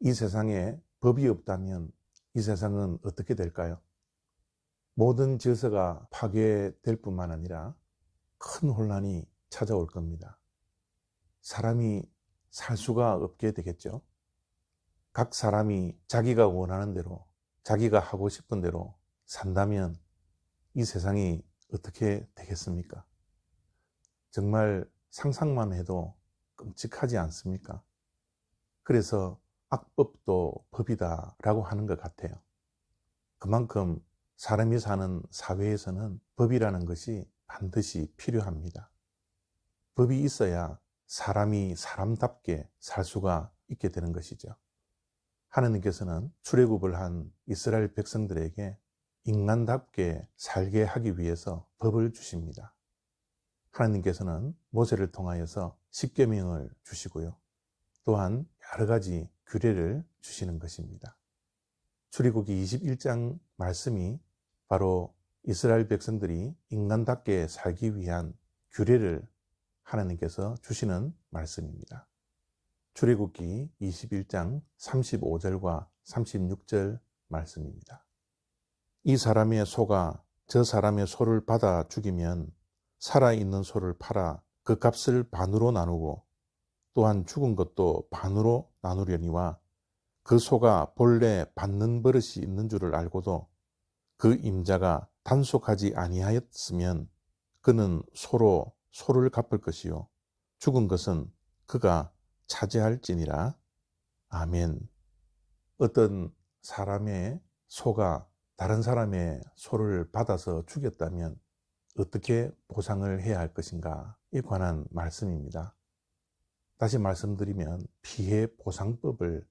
이 세상에 법이 없다면 이 세상은 어떻게 될까요? 모든 질서가 파괴될 뿐만 아니라 큰 혼란이 찾아올 겁니다. 사람이 살 수가 없게 되겠죠. 각 사람이 자기가 원하는 대로, 자기가 하고 싶은 대로 산다면 이 세상이 어떻게 되겠습니까? 정말 상상만 해도 끔찍하지 않습니까? 그래서 악법도 법이다 라고 하는 것 같아요. 그만큼 사람이 사는 사회에서는 법이라는 것이 반드시 필요합니다. 법이 있어야 사람이 사람답게 살 수가 있게 되는 것이죠. 하나님께서는 출애굽을 한 이스라엘 백성들에게 인간답게 살게 하기 위해서 법을 주십니다. 하나님께서는 모세를 통하여서 십계명을 주시고요. 또한 여러 가지 규례를 주시는 것입니다. 출애굽기 21장 말씀이 바로 이스라엘 백성들이 인간답게 살기 위한 규례를 하나님께서 주시는 말씀입니다. 출애굽기 21장 35절과 36절 말씀입니다. 이 사람의 소가 저 사람의 소를 받아 죽이면 살아있는 소를 팔아 그 값을 반으로 나누고 또한 죽은 것도 반으로 나누려니와 그 소가 본래 받는 버릇이 있는 줄을 알고도 그 임자가 단속하지 아니하였으면 그는 소로 소를 갚을 것이요 죽은 것은 그가 차지할지니라. 아멘. 어떤 사람의 소가 다른 사람의 소를 받아서 죽였다면 어떻게 보상을 해야 할 것인가에 관한 말씀입니다. 다시 말씀드리면 피해 보상법을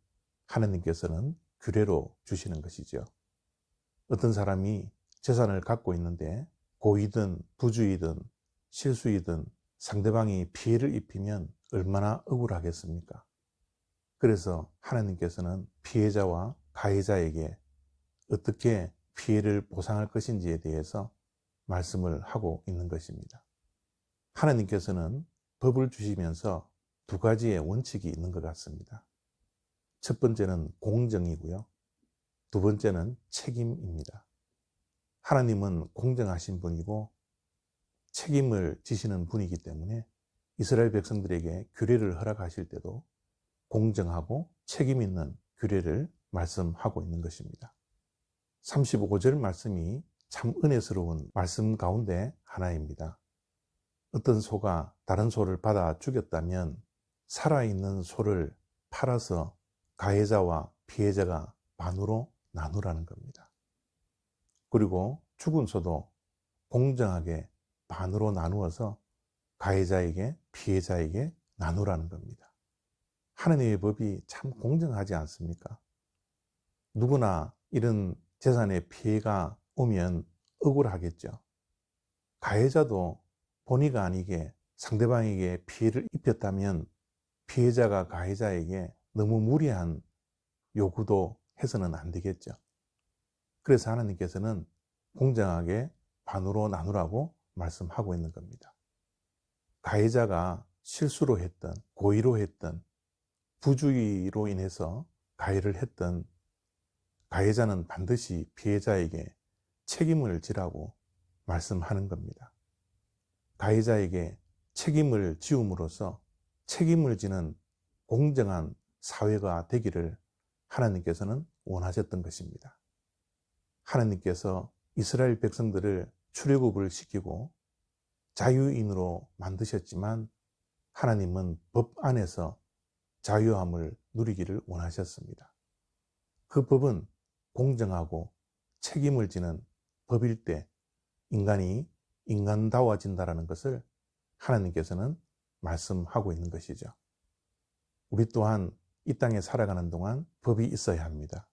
하나님께서는 규례로 주시는 것이죠. 어떤 사람이 재산을 갖고 있는데 고의든 부주의든 실수이든 상대방이 피해를 입히면 얼마나 억울하겠습니까? 그래서 하나님께서는 피해자와 가해자에게 어떻게 피해를 보상할 것인지에 대해서 말씀을 하고 있는 것입니다. 하나님께서는 법을 주시면서 두 가지의 원칙이 있는 것 같습니다. 첫 번째는 공정이고요. 두 번째는 책임입니다. 하나님은 공정하신 분이고 책임을 지시는 분이기 때문에 이스라엘 백성들에게 규례를 허락하실 때도 공정하고 책임 있는 규례를 말씀하고 있는 것입니다. 35절 말씀이 참 은혜스러운 말씀 가운데 하나입니다. 어떤 소가 다른 소를 받아 죽였다면 살아있는 소를 팔아서 가해자와 피해자가 반으로 나누라는 겁니다. 그리고 죽은 소도 공정하게 반으로 나누어서 가해자에게 피해자에게 나누라는 겁니다. 하나님의 법이 참 공정하지 않습니까? 누구나 이런 재산에 피해가 오면 억울하겠죠. 가해자도 본의가 아니게 상대방에게 피해를 입혔다면 피해자가 가해자에게 너무 무리한 요구도 해서는 안 되겠죠. 그래서 하나님께서는 공정하게 반으로 나누라고 말씀하고 있는 겁니다. 가해자가 실수로 했던, 고의로 했던, 부주의로 인해서 가해를 했던 가해자는 반드시 피해자에게 책임을 지라고 말씀하는 겁니다. 가해자에게 책임을 지음으로써 책임을 지는 공정한 사회가 되기를 하나님께서는 원하셨던 것입니다. 하나님께서 이스라엘 백성들을 출애굽을 시키고 자유인으로 만드셨지만 하나님은 법 안에서 자유함을 누리기를 원하셨습니다. 그 법은 공정하고 책임을 지는 법일 때 인간이 인간다워진다는 것을 하나님께서는 말씀하고 있는 것이죠. 우리 또한 이 땅에 살아가는 동안 법이 있어야 합니다.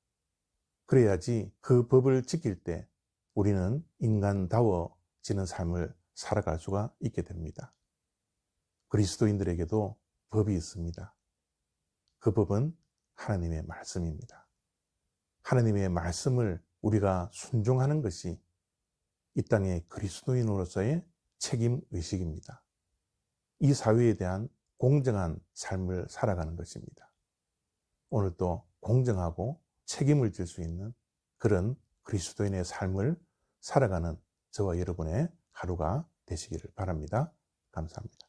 그래야지 그 법을 지킬 때 우리는 인간다워지는 삶을 살아갈 수가 있게 됩니다. 그리스도인들에게도 법이 있습니다. 그 법은 하나님의 말씀입니다. 하나님의 말씀을 우리가 순종하는 것이 이 땅의 그리스도인으로서의 책임의식입니다. 이 사회에 대한 공정한 삶을 살아가는 것입니다. 오늘도 공정하고 책임을 질 수 있는 그런 그리스도인의 삶을 살아가는 저와 여러분의 하루가 되시기를 바랍니다. 감사합니다.